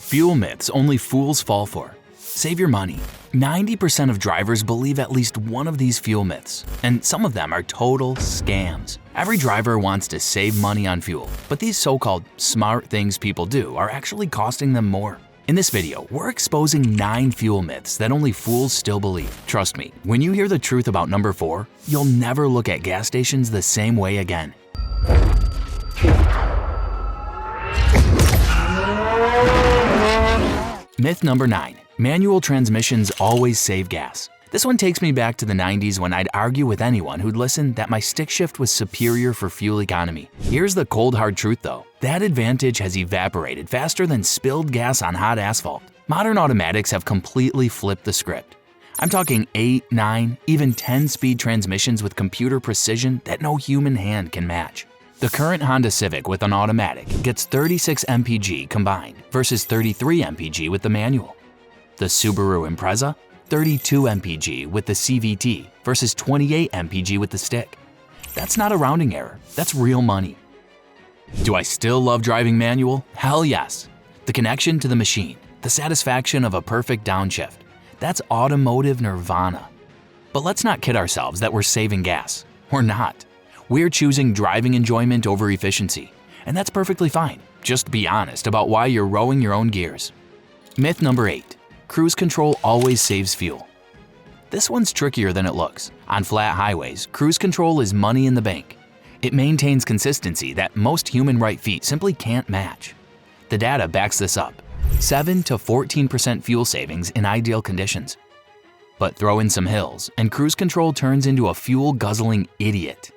Fuel myths only fools fall for. Save your money. 90% of drivers believe at least one of these fuel myths, and some of them are total scams. Every driver wants to save money on fuel, but these so-called smart things people do are actually costing them more. In this video, we're exposing 9 fuel myths that only fools still believe. Trust me, when you hear the truth about number 4, you'll never look at gas stations the same way again. Myth number 9. Manual transmissions always save gas. This one takes me back to the 90s when I'd argue with anyone who'd listen that my stick shift was superior for fuel economy. Here's the cold hard truth though. That advantage has evaporated faster than spilled gas on hot asphalt. Modern automatics have completely flipped the script. I'm talking 8, 9, even 10-speed transmissions with computer precision that no human hand can match. The current Honda Civic with an automatic gets 36 mpg combined versus 33 mpg with the manual. The Subaru Impreza, 32 mpg with the CVT versus 28 mpg with the stick. That's not a rounding error, that's real money. Do I still love driving manual? Hell yes. The connection to the machine, the satisfaction of a perfect downshift, that's automotive nirvana. But let's not kid ourselves that we're saving gas. We're not. We're choosing driving enjoyment over efficiency, and that's perfectly fine. Just be honest about why you're rowing your own gears. Myth number 8. Cruise control always saves fuel. This one's trickier than it looks. On flat highways, cruise control is money in the bank. It maintains consistency that most human right feet simply can't match. The data backs this up. 7 to 14% fuel savings in ideal conditions. But throw in some hills, and cruise control turns into a fuel-guzzling idiot.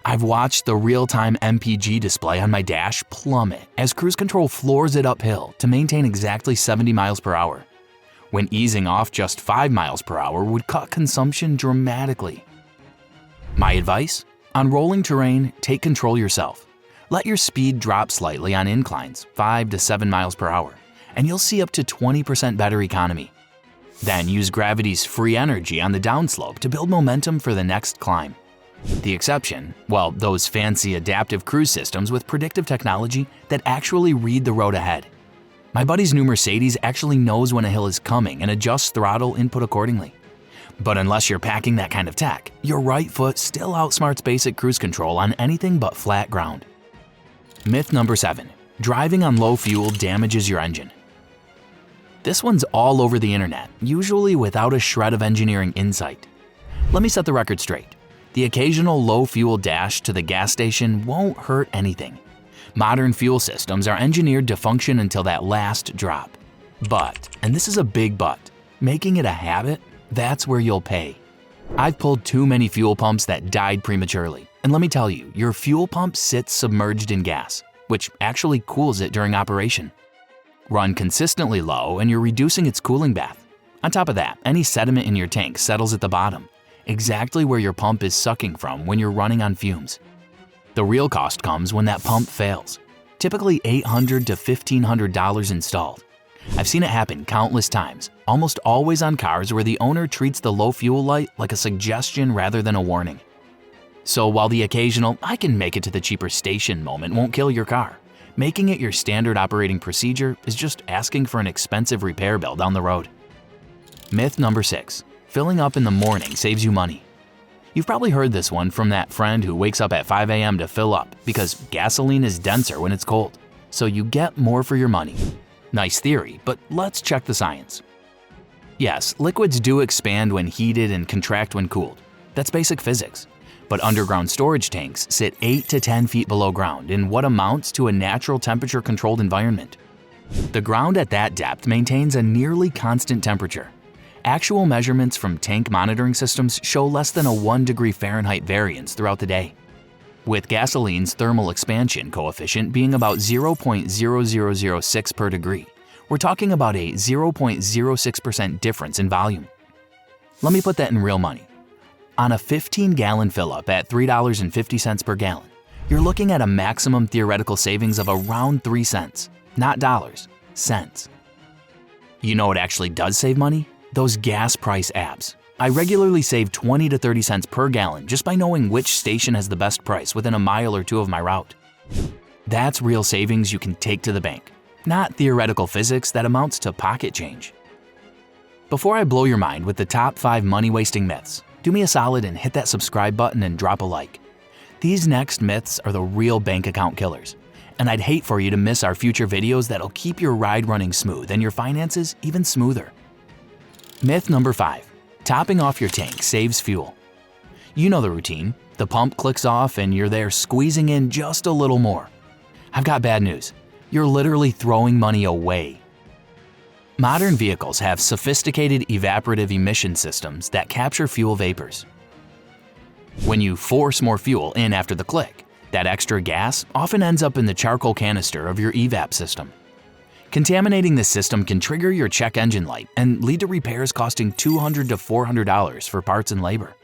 I've watched the real-time MPG display on my dash plummet as cruise control floors it uphill to maintain exactly 70 miles per hour, when easing off just 5 miles per hour would cut consumption dramatically. My advice? On rolling terrain, take control yourself. Let your speed drop slightly on inclines, 5 to 7 miles per hour, and you'll see up to 20% better economy. Then use gravity's free energy on the downslope to build momentum for the next climb. The exception? Well, those fancy adaptive cruise systems with predictive technology that actually read the road ahead. My buddy's new Mercedes actually knows when a hill is coming and adjusts throttle input accordingly. But unless you're packing that kind of tech, your right foot still outsmarts basic cruise control on anything but flat ground. Myth number 7. Driving on low fuel damages your engine. This one's all over the internet, usually without a shred of engineering insight. Let me set the record straight. The occasional low fuel dash to the gas station won't hurt anything. Modern fuel systems are engineered to function until that last drop. But, and this is a big but, making it a habit, that's where you'll pay. I've pulled too many fuel pumps that died prematurely, and let me tell you, your fuel pump sits submerged in gas, which actually cools it during operation. Run consistently low and you're reducing its cooling bath. On top of that, any sediment in your tank settles at the bottom, exactly where your pump is sucking from when you're running on fumes. The real cost comes when that pump fails, typically $800 to $1,500 installed. I've seen it happen countless times, almost always on cars where the owner treats the low fuel light like a suggestion rather than a warning. So while the occasional "I can make it to the cheaper station" moment won't kill your car, making it your standard operating procedure is just asking for an expensive repair bill down the road. Myth number 6. Filling up in the morning saves you money. You've probably heard this one from that friend who wakes up at 5 a.m. to fill up because gasoline is denser when it's cold, so you get more for your money. Nice theory, but let's check the science. Yes, liquids do expand when heated and contract when cooled. That's basic physics. But underground storage tanks sit 8 to 10 feet below ground in what amounts to a natural temperature-controlled environment. The ground at that depth maintains a nearly constant temperature. Actual measurements from tank monitoring systems show less than a 1 degree Fahrenheit variance throughout the day, with gasoline's thermal expansion coefficient being about 0.0006 per degree. We're talking about a 0.06% difference in volume. Let me put that in real money. On a 15-gallon fill-up at $3.50 per gallon, you're looking at a maximum theoretical savings of around 3 cents, not dollars, cents. You know what actually does save money? Those gas price apps. I regularly save 20 to 30 cents per gallon just by knowing which station has the best price within a mile or two of my route. That's real savings you can take to the bank. not theoretical physics that amounts to pocket change. Before I blow your mind with the top 5 money-wasting myths, do me a solid and hit that subscribe button and drop a like. These next myths are the real bank account killers, and I'd hate for you to miss our future videos that'll keep your ride running smooth and your finances even smoother. Myth number 5. Topping off your tank saves fuel. You know the routine. The pump clicks off and you're there squeezing in just a little more. I've got bad news. You're literally throwing money away. Modern vehicles have sophisticated evaporative emission systems that capture fuel vapors. When you force more fuel in after the click, that extra gas often ends up in the charcoal canister of your evap system. Contaminating this system can trigger your check engine light and lead to repairs costing $200 to $400 for parts and labor.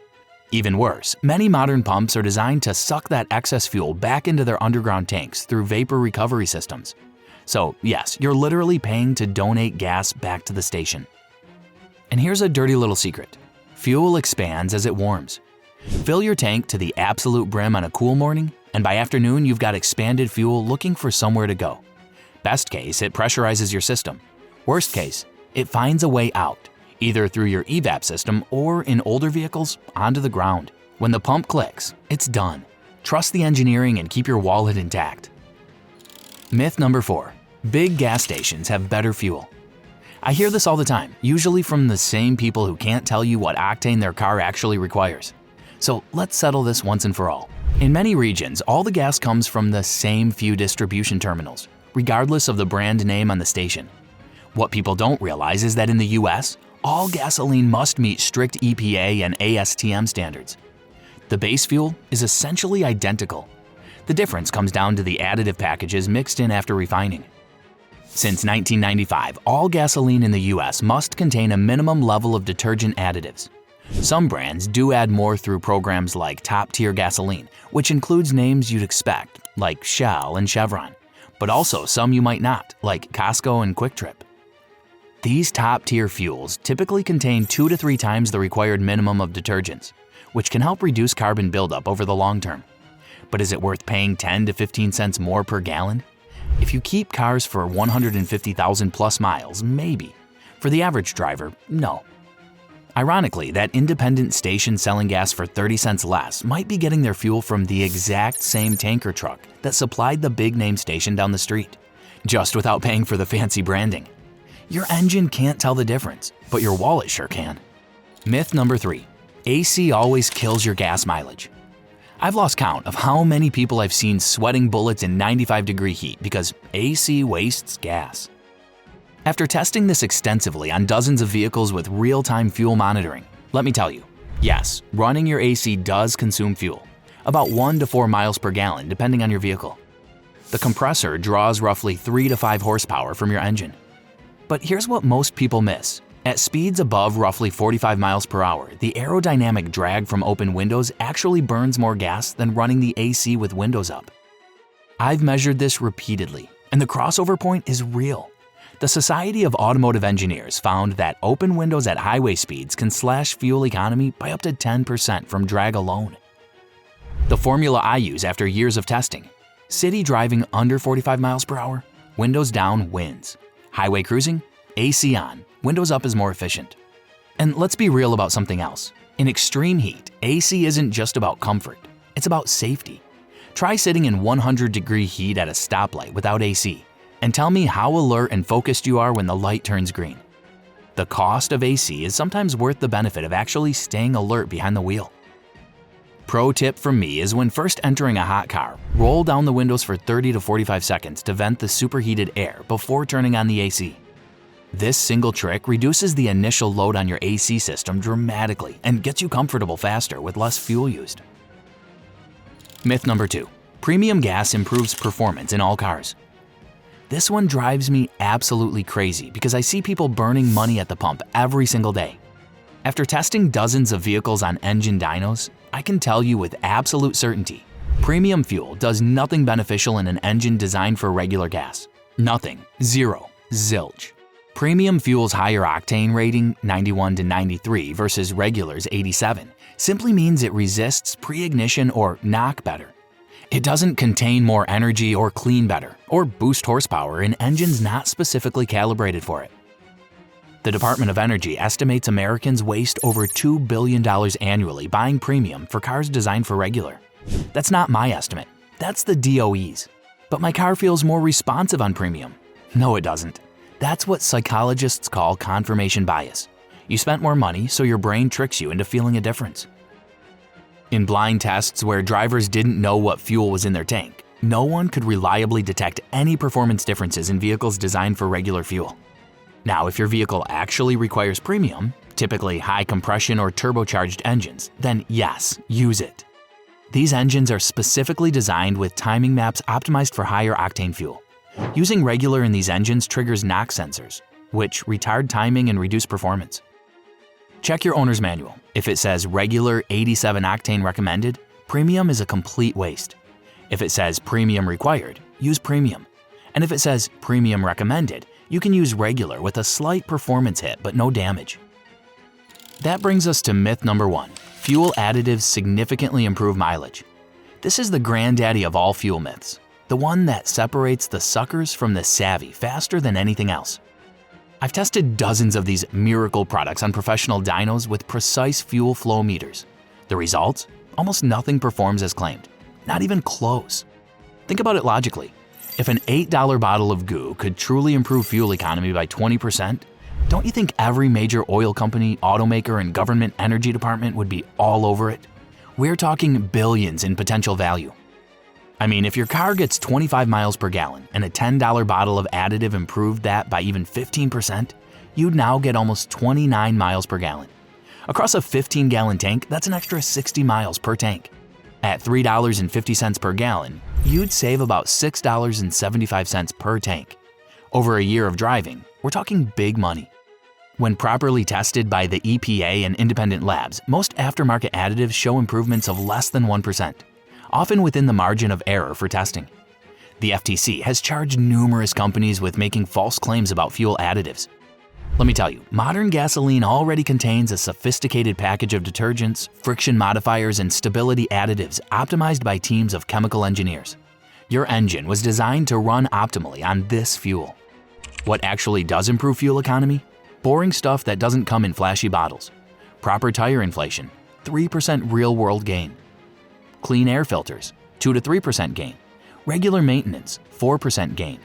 Even worse, many modern pumps are designed to suck that excess fuel back into their underground tanks through vapor recovery systems. So yes, you're literally paying to donate gas back to the station. And here's a dirty little secret. Fuel expands as it warms. Fill your tank to the absolute brim on a cool morning, and by afternoon you've got expanded fuel looking for somewhere to go. Best case, it pressurizes your system. Worst case, it finds a way out, either through your evap system or, in older vehicles, onto the ground. When the pump clicks, it's done. Trust the engineering and keep your wallet intact. Myth number 4. Big gas stations have better fuel. I hear this all the time, usually from the same people who can't tell you what octane their car actually requires. So let's settle this once and for all. In many regions, all the gas comes from the same few distribution terminals, regardless of the brand name on the station. What people don't realize is that in the US, all gasoline must meet strict EPA and ASTM standards. The base fuel is essentially identical. The difference comes down to the additive packages mixed in after refining. Since 1995, all gasoline in the US must contain a minimum level of detergent additives. Some brands do add more through programs like top-tier gasoline, which includes names you'd expect, like Shell and Chevron, but also some you might not, like Costco and Quick Trip. These top-tier fuels typically contain 2 to 3 times the required minimum of detergents, which can help reduce carbon buildup over the long term. But is it worth paying 10 to 15 cents more per gallon? If you keep cars for 150,000 plus miles, maybe. For the average driver, no. Ironically, that independent station selling gas for 30 cents less might be getting their fuel from the exact same tanker truck that supplied the big-name station down the street, just without paying for the fancy branding. Your engine can't tell the difference, but your wallet sure can. Myth number 3. AC always kills your gas mileage. I've lost count of how many people I've seen sweating bullets in 95-degree heat because AC wastes gas. After testing this extensively on dozens of vehicles with real-time fuel monitoring, let me tell you, yes, running your AC does consume fuel, about 1 to 4 miles per gallon depending on your vehicle. The compressor draws roughly 3 to 5 horsepower from your engine. But here's what most people miss. At speeds above roughly 45 miles per hour, the aerodynamic drag from open windows actually burns more gas than running the AC with windows up. I've measured this repeatedly, and the crossover point is real. The Society of Automotive Engineers found that open windows at highway speeds can slash fuel economy by up to 10% from drag alone. The formula I use after years of testing: city driving under 45 miles per hour, windows down wins. Highway cruising, AC on, windows up is more efficient. And let's be real about something else. In extreme heat, AC isn't just about comfort, it's about safety. Try sitting in 100-degree heat at a stoplight without AC, and tell me how alert and focused you are when the light turns green. The cost of AC is sometimes worth the benefit of actually staying alert behind the wheel. Pro tip from me is when first entering a hot car, roll down the windows for 30 to 45 seconds to vent the superheated air before turning on the AC. This single trick reduces the initial load on your AC system dramatically and gets you comfortable faster with less fuel used. Myth number 2. Premium gas improves performance in all cars. This one drives me absolutely crazy because I see people burning money at the pump every single day. After testing dozens of vehicles on engine dynos, I can tell you with absolute certainty, premium fuel does nothing beneficial in an engine designed for regular gas. Nothing. Zero. Zilch. Premium fuel's higher octane rating, 91 to 93 versus regular's 87, simply means it resists pre-ignition or knock better. It doesn't contain more energy or clean better or boost horsepower in engines not specifically calibrated for it. The Department of Energy estimates Americans waste over $2 billion annually buying premium for cars designed for regular. That's not my estimate, that's the DOE's. But my car feels more responsive on premium. No, it doesn't. That's what psychologists call confirmation bias. You spent more money, so your brain tricks you into feeling a difference. In blind tests where drivers didn't know what fuel was in their tank, no one could reliably detect any performance differences in vehicles designed for regular fuel. Now, if your vehicle actually requires premium, typically high compression or turbocharged engines, then yes, use it. These engines are specifically designed with timing maps optimized for higher octane fuel. Using regular in these engines triggers NOx sensors, which retard timing and reduce performance. Check your owner's manual. If it says regular 87 octane recommended, premium is a complete waste. If it says premium required, use premium. And if it says premium recommended, you can use regular with a slight performance hit but no damage. That brings us to myth number 1. Fuel additives significantly improve mileage. This is the granddaddy of all fuel myths, the one that separates the suckers from the savvy faster than anything else. I've tested dozens of these miracle products on professional dynos with precise fuel flow meters. The results? Almost nothing performs as claimed. Not even close. Think about it logically. If an $8 bottle of goo could truly improve fuel economy by 20%, don't you think every major oil company, automaker, and government energy department would be all over it? We're talking billions in potential value. I mean, if your car gets 25 miles per gallon and a $10 bottle of additive improved that by even 15%, you'd now get almost 29 miles per gallon. Across a 15-gallon tank, that's an extra 60 miles per tank. At $3.50 per gallon, you'd save about $6.75 per tank. Over a year of driving, we're talking big money. When properly tested by the EPA and independent labs, most aftermarket additives show improvements of less than 1%. Often within the margin of error for testing. The FTC has charged numerous companies with making false claims about fuel additives. Let me tell you, modern gasoline already contains a sophisticated package of detergents, friction modifiers, and stability additives optimized by teams of chemical engineers. Your engine was designed to run optimally on this fuel. What actually does improve fuel economy? Boring stuff that doesn't come in flashy bottles. Proper tire inflation, 3% real-world gain. Clean air filters, 2 to 3% gain. Regular maintenance, 4% gain.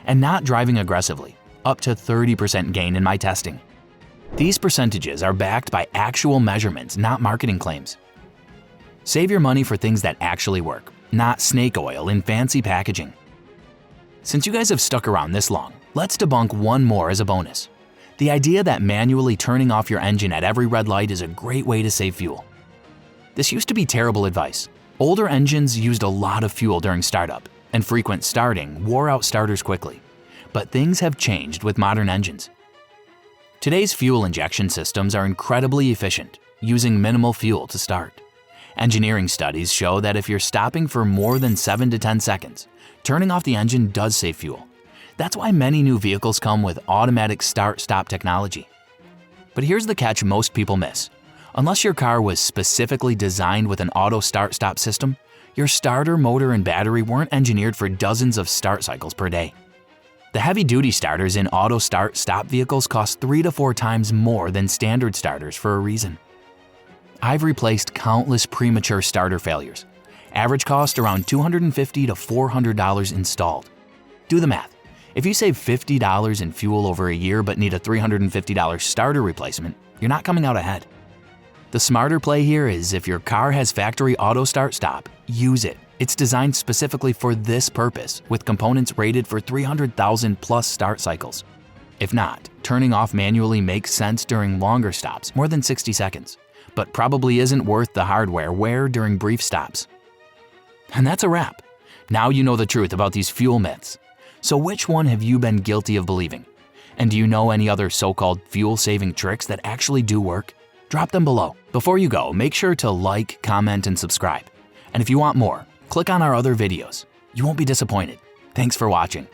And not driving aggressively, up to 30% gain in my testing. These percentages are backed by actual measurements, not marketing claims. Save your money for things that actually work, not snake oil in fancy packaging. Since you guys have stuck around this long, let's debunk one more as a bonus. The idea that manually turning off your engine at every red light is a great way to save fuel. This used to be terrible advice. Older engines used a lot of fuel during startup, and frequent starting wore out starters quickly. But things have changed with modern engines. Today's fuel injection systems are incredibly efficient, using minimal fuel to start. Engineering studies show that if you're stopping for more than 7 to 10 seconds, turning off the engine does save fuel. That's why many new vehicles come with automatic start-stop technology. But here's the catch most people miss. Unless your car was specifically designed with an auto start-stop system, your starter, motor, and battery weren't engineered for dozens of start cycles per day. The heavy-duty starters in auto start-stop vehicles cost 3 to 4 times more than standard starters for a reason. I've replaced countless premature starter failures. Average cost around $250 to $400 installed. Do the math. If you save $50 in fuel over a year but need a $350 starter replacement, you're not coming out ahead. The smarter play here is if your car has factory auto start-stop, use it. It's designed specifically for this purpose with components rated for 300,000 plus start cycles. If not, turning off manually makes sense during longer stops, more than 60 seconds, but probably isn't worth the hardware wear during brief stops. And that's a wrap. Now you know the truth about these fuel myths. So which one have you been guilty of believing? And do you know any other so-called fuel-saving tricks that actually do work? Drop them below. Before you go, make sure to like, comment, and subscribe. And if you want more, click on our other videos. You won't be disappointed. Thanks for watching.